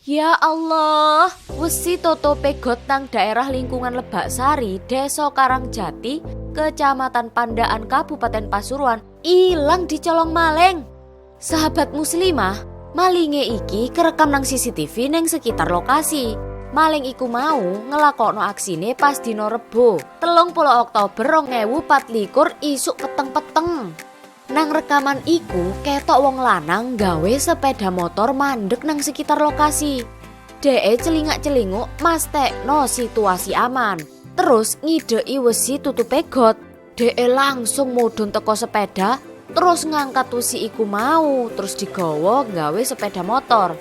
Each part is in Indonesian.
Ya Allah, wesi toto pegot nang daerah lingkungan Lebak Sari, Desa Karangjati, Kecamatan Pandaan, Kabupaten Pasuruan, ilang dicolong maling. Sahabat muslimah, malinge iki kerekam nang CCTV neng sekitar lokasi. Maling iku mau ngelakokno aksine pas dino Rebo, 30 Oktober 2024 isuk peteng-peteng. Nang rekaman iku ketok wong lanang gawe sepeda motor mandek nang sekitar lokasi. Dee celingak-celinguk mastekno situasi aman. Terus ngidei wesi tutup pegot. Dee langsung mudhun teko sepeda, terus ngangkat wesi iku mau, terus digawa gawe sepeda motor.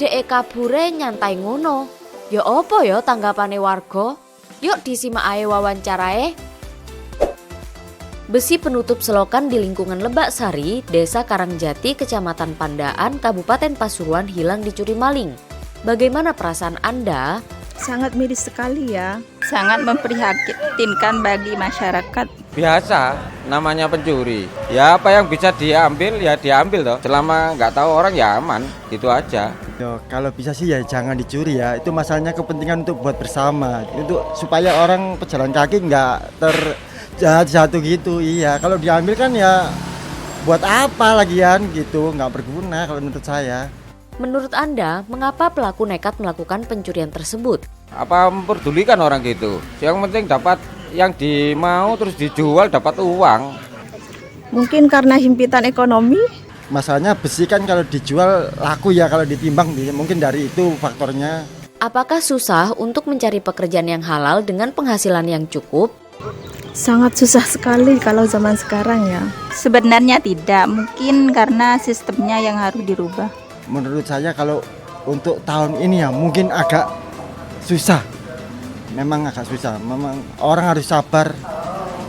Dee kabure nyantai ngono. Ya opo ya tanggapane warga? Yuk disimak ae wawancarae. Besi penutup selokan di lingkungan Lebak Sari, Desa Karangjati, Kecamatan Pandaan, Kabupaten Pasuruan hilang dicuri maling. Bagaimana perasaan Anda? Sangat miris sekali ya. Sangat memprihatinkan bagi masyarakat. Biasa, namanya pencuri. Ya apa yang bisa diambil ya diambil toh. Selama nggak tahu orang ya aman, gitu aja. Yo, kalau bisa sih ya jangan dicuri ya. Itu masalahnya kepentingan untuk buat bersama. Untuk supaya orang pejalan kaki nggak jatuh gitu. Iya, kalau diambil kan ya buat apa lagian gitu, nggak berguna kalau menurut saya. Menurut Anda, mengapa pelaku nekat melakukan pencurian tersebut? Apa memperdulikan orang gitu? Yang penting dapat yang dimau terus dijual dapat uang. Mungkin karena himpitan ekonomi. Masalahnya besi kan kalau dijual laku ya kalau ditimbang, mungkin dari itu faktornya. Apakah susah untuk mencari pekerjaan yang halal dengan penghasilan yang cukup? Sangat susah sekali kalau zaman sekarang ya. Sebenarnya tidak, mungkin karena sistemnya yang harus dirubah. Menurut saya kalau untuk tahun ini ya mungkin agak susah. Memang agak susah. Memang orang harus sabar.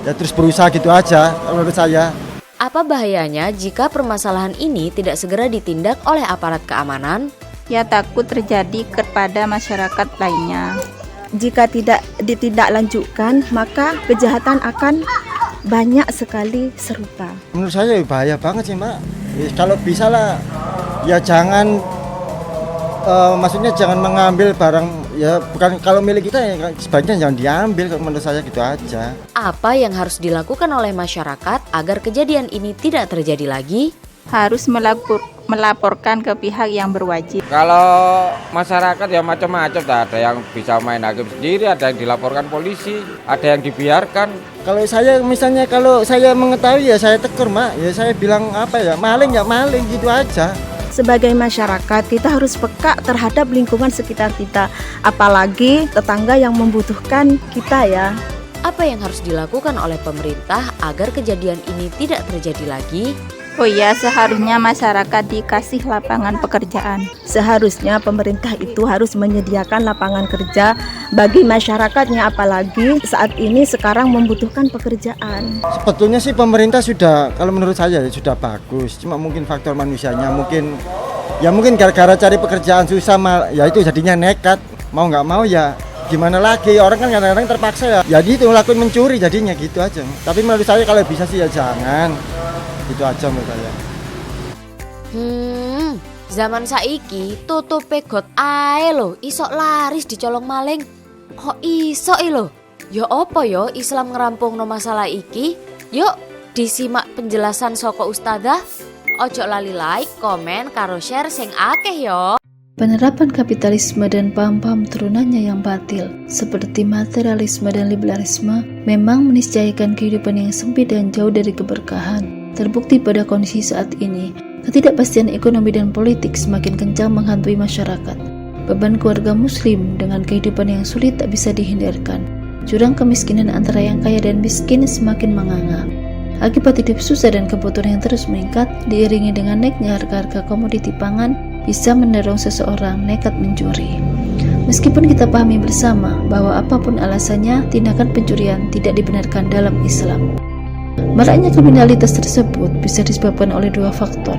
Ya terus berusaha gitu aja menurut saya. Apa bahayanya jika permasalahan ini tidak segera ditindak oleh aparat keamanan? Ya takut terjadi kepada masyarakat lainnya. Jika tidak ditindaklanjutkan, maka kejahatan akan banyak sekali serupa. Menurut saya bahaya banget sih Mbak. Kalau bisa lah ya jangan maksudnya jangan mengambil barang ya bukan kalau milik kita ya sebaiknya jangan diambil, menurut saya gitu aja. Apa yang harus dilakukan oleh masyarakat agar kejadian ini tidak terjadi lagi? Harus melaporkan ke pihak yang berwajib. Kalau masyarakat ya macam-macam, ada yang bisa main hakim sendiri, ada yang dilaporkan polisi, ada yang dibiarkan. Kalau saya misalnya kalau saya mengetahui ya saya tegur Mak, ya saya bilang apa ya maling gitu aja. Sebagai masyarakat kita harus peka terhadap lingkungan sekitar kita, apalagi tetangga yang membutuhkan kita ya. Apa yang harus dilakukan oleh pemerintah agar kejadian ini tidak terjadi lagi? Oh iya, seharusnya masyarakat dikasih lapangan pekerjaan. Seharusnya pemerintah itu harus menyediakan lapangan kerja bagi masyarakatnya, apalagi saat ini sekarang membutuhkan pekerjaan. Sebetulnya sih pemerintah sudah, kalau menurut saya sudah bagus. Cuma mungkin faktor manusianya mungkin gara-gara cari pekerjaan susah, ya itu jadinya nekat. Mau nggak mau ya gimana lagi, orang kan kadang-kadang terpaksa ya. Jadi itu lakuin mencuri jadinya gitu aja. Tapi menurut saya kalau bisa sih ya jangan. Itu aja menurut saya. Zaman saiki tutup pegot ae lho, isok laris dicolong maling. Kok iso lho? Ya apa ya Islam ngerampungno masalah iki? Yuk disimak penjelasan saka ustadzah. Ojo lali like, komen, karo share sing akeh yo. Penerapan kapitalisme dan paham-paham turunannya yang batil, seperti materialisme dan liberalisme, memang meniscayakan kehidupan yang sempit dan jauh dari keberkahan. Terbukti pada kondisi saat ini, ketidakpastian ekonomi dan politik semakin kencang menghantui masyarakat. Beban keluarga muslim dengan kehidupan yang sulit tak bisa dihindarkan. Jurang kemiskinan antara yang kaya dan miskin semakin menganga. Akibat hidup susah dan kebutuhan yang terus meningkat, diiringi dengan naiknya harga-harga komoditi pangan, bisa mendorong seseorang nekat mencuri. Meskipun kita pahami bersama bahwa apapun alasannya, tindakan pencurian tidak dibenarkan dalam Islam. Maraknya kriminalitas tersebut bisa disebabkan oleh dua faktor.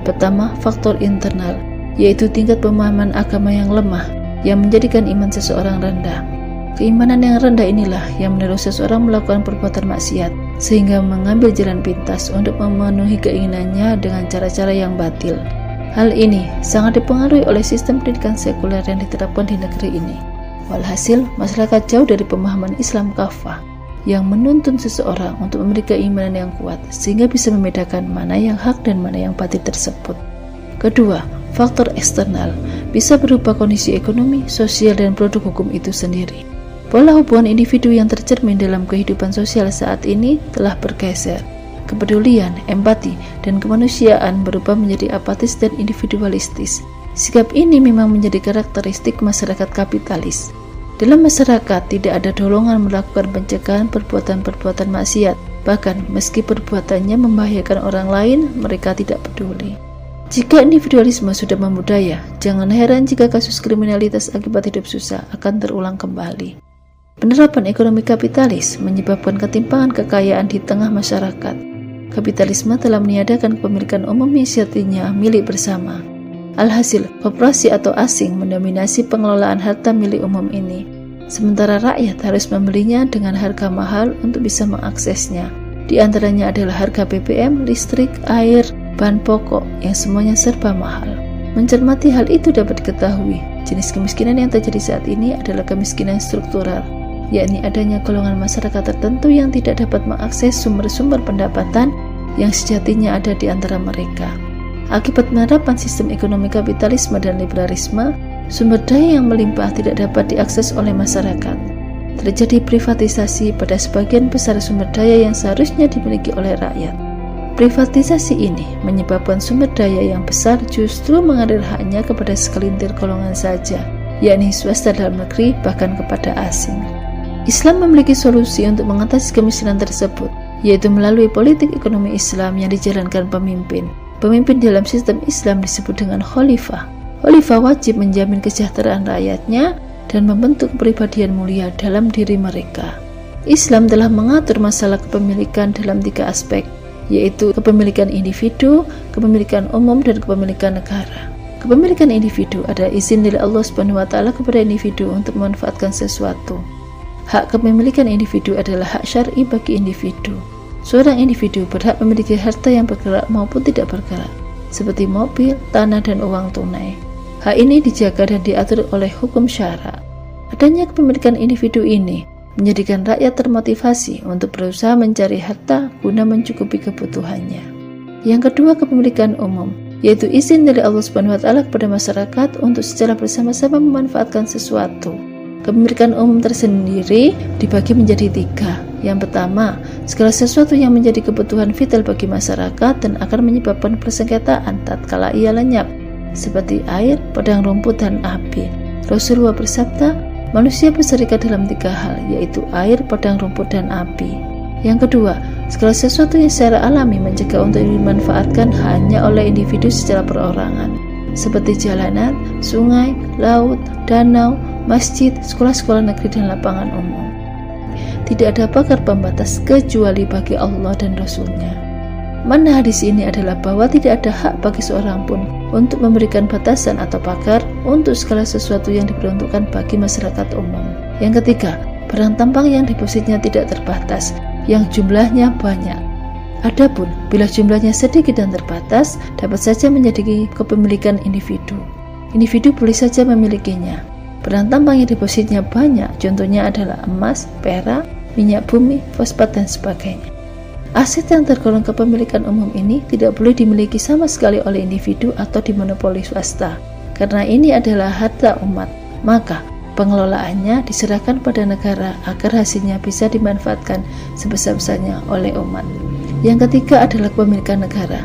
Pertama, faktor internal, yaitu tingkat pemahaman agama yang lemah, yang menjadikan iman seseorang rendah. Keimanan yang rendah inilah yang mendorong seseorang melakukan perbuatan maksiat, sehingga mengambil jalan pintas untuk memenuhi keinginannya dengan cara-cara yang batil. Hal ini sangat dipengaruhi oleh sistem pendidikan sekuler yang diterapkan di negeri ini. Walhasil, masyarakat jauh dari pemahaman Islam kafah yang menuntun seseorang untuk memiliki keimanan yang kuat sehingga bisa membedakan mana yang hak dan mana yang batil tersebut. Kedua, faktor eksternal bisa berupa kondisi ekonomi, sosial, dan produk hukum itu sendiri. Pola hubungan individu yang tercermin dalam kehidupan sosial saat ini telah bergeser. Kepedulian, empati, dan kemanusiaan berubah menjadi apatis dan individualistis. Sikap ini memang menjadi karakteristik masyarakat kapitalis. Dalam masyarakat tidak ada dorongan melakukan pencegahan perbuatan-perbuatan maksiat. Bahkan meski perbuatannya membahayakan orang lain, mereka tidak peduli. Jika individualisme sudah membudaya, jangan heran jika kasus kriminalitas akibat hidup susah akan terulang kembali. Penerapan ekonomi kapitalis menyebabkan ketimpangan kekayaan di tengah masyarakat. Kapitalisme telah meniadakan kepemilikan umum yang sejatinya milik bersama. Alhasil, koperasi atau asing mendominasi pengelolaan harta milik umum ini. Sementara rakyat harus membelinya dengan harga mahal untuk bisa mengaksesnya. Di antaranya adalah harga BBM, listrik, air, bahan pokok yang semuanya serba mahal. Mencermati hal itu dapat diketahui, jenis kemiskinan yang terjadi saat ini adalah kemiskinan struktural, yakni adanya golongan masyarakat tertentu yang tidak dapat mengakses sumber-sumber pendapatan yang sejatinya ada di antara mereka. Akibat penerapan sistem ekonomi kapitalisme dan liberalisme, sumber daya yang melimpah tidak dapat diakses oleh masyarakat. Terjadi privatisasi pada sebagian besar sumber daya yang seharusnya dimiliki oleh rakyat. Privatisasi ini menyebabkan sumber daya yang besar justru mengalir hanya kepada segelintir golongan saja, yakni swasta dalam negeri bahkan kepada asing. Islam memiliki solusi untuk mengatasi kemiskinan tersebut, yaitu melalui politik ekonomi Islam yang dijalankan pemimpin. Pemimpin dalam sistem Islam disebut dengan khalifah. Khalifah wajib menjamin kesejahteraan rakyatnya dan membentuk kepribadian mulia dalam diri mereka. Islam telah mengatur masalah kepemilikan dalam 3 aspek, yaitu kepemilikan individu, kepemilikan umum, dan kepemilikan negara. Kepemilikan individu adalah izin dari Allah SWT kepada individu untuk memanfaatkan sesuatu. Hak kepemilikan individu adalah hak syar'i bagi individu. Seorang individu berhak memiliki harta yang bergerak maupun tidak bergerak, seperti mobil, tanah, dan uang tunai. Hak ini dijaga dan diatur oleh hukum syara. Adanya kepemilikan individu ini menjadikan rakyat termotivasi untuk berusaha mencari harta guna mencukupi kebutuhannya. Yang kedua, kepemilikan umum, yaitu izin dari Allah SWT kepada masyarakat untuk secara bersama-sama memanfaatkan sesuatu. Kepemilikan umum tersendiri dibagi menjadi 3. Yang pertama, segala sesuatu yang menjadi kebutuhan vital bagi masyarakat dan akan menyebabkan persengketaan tatkala ia lenyap, seperti air, padang rumput, dan api. Rasulullah bersabda, manusia berserikat dalam 3 hal, yaitu air, padang rumput, dan api. Yang kedua, segala sesuatu yang secara alami mencegah untuk dimanfaatkan hanya oleh individu secara perorangan, seperti jalanan, sungai, laut, danau, masjid, sekolah-sekolah negeri, dan lapangan umum. Tidak ada pagar pembatas kecuali bagi Allah dan Rasul-Nya. Makna hadis ini adalah bahwa tidak ada hak bagi seorang pun untuk memberikan batasan atau pagar untuk segala sesuatu yang diperuntukkan bagi masyarakat umum. Yang ketiga, barang tampang yang depositnya tidak terbatas, yang jumlahnya banyak. Adapun bila jumlahnya sedikit dan terbatas, dapat saja menjadi kepemilikan individu. Individu boleh saja memilikinya. Barang tampang yang depositnya banyak, contohnya adalah emas, perak, minyak bumi, fosfat, dan sebagainya. Aset yang tergolong kepemilikan umum ini tidak boleh dimiliki sama sekali oleh individu atau dimonopoli swasta, karena ini adalah harta umat. Maka pengelolaannya diserahkan pada negara agar hasilnya bisa dimanfaatkan sebesar-besarnya oleh umat. Yang ketiga adalah kepemilikan negara,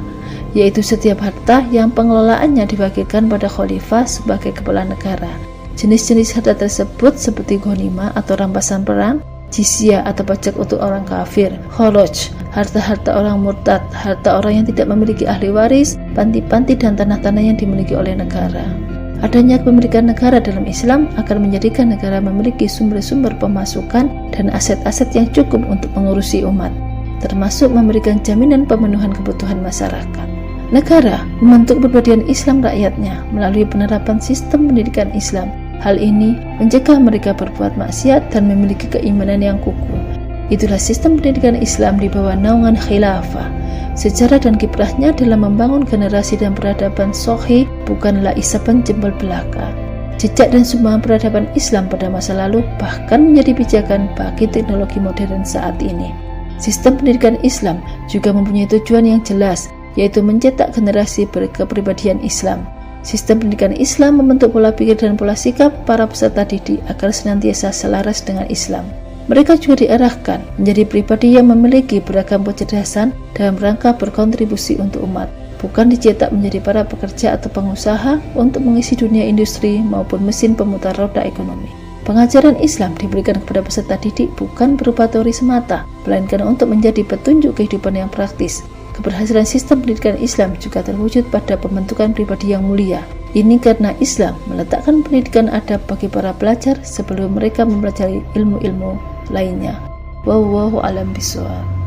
yaitu setiap harta yang pengelolaannya dibagikan pada khalifah sebagai kepala negara. Jenis-jenis harta tersebut seperti ghanimah atau rampasan perang, jizyah atau pajak untuk orang kafir, kharaj, harta-harta orang murtad, harta orang yang tidak memiliki ahli waris, panti-panti, dan tanah-tanah yang dimiliki oleh negara. Adanya kepemilikan negara dalam Islam akan menjadikan negara memiliki sumber-sumber pemasukan dan aset-aset yang cukup untuk mengurusi umat, termasuk memberikan jaminan pemenuhan kebutuhan masyarakat. Negara membentuk kepribadian Islam rakyatnya melalui penerapan sistem pendidikan Islam. Hal ini mencegah mereka berbuat maksiat dan memiliki keimanan yang kukuh. Itulah sistem pendidikan Islam di bawah naungan khilafah. sejarah dan kiprahnya dalam membangun generasi dan peradaban sahih bukanlah isapan jempol belaka. Jejak dan sumbangan peradaban Islam pada masa lalu bahkan menjadi pijakan bagi teknologi modern saat ini. Sistem pendidikan Islam juga mempunyai tujuan yang jelas, yaitu mencetak generasi berkepribadian Islam. Sistem pendidikan Islam membentuk pola pikir dan pola sikap para peserta didik agar senantiasa selaras dengan Islam. Mereka juga diarahkan menjadi pribadi yang memiliki beragam kecerdasan dalam rangka berkontribusi untuk umat, bukan dicetak menjadi para pekerja atau pengusaha untuk mengisi dunia industri maupun mesin pemutar roda ekonomi. Pengajaran Islam diberikan kepada peserta didik bukan berupa teori semata, melainkan untuk menjadi petunjuk kehidupan yang praktis. Keberhasilan sistem pendidikan Islam juga terwujud pada pembentukan pribadi yang mulia. Ini karena Islam meletakkan pendidikan adab bagi para pelajar sebelum mereka mempelajari ilmu-ilmu lainnya. Wallahu a'lam bishawab.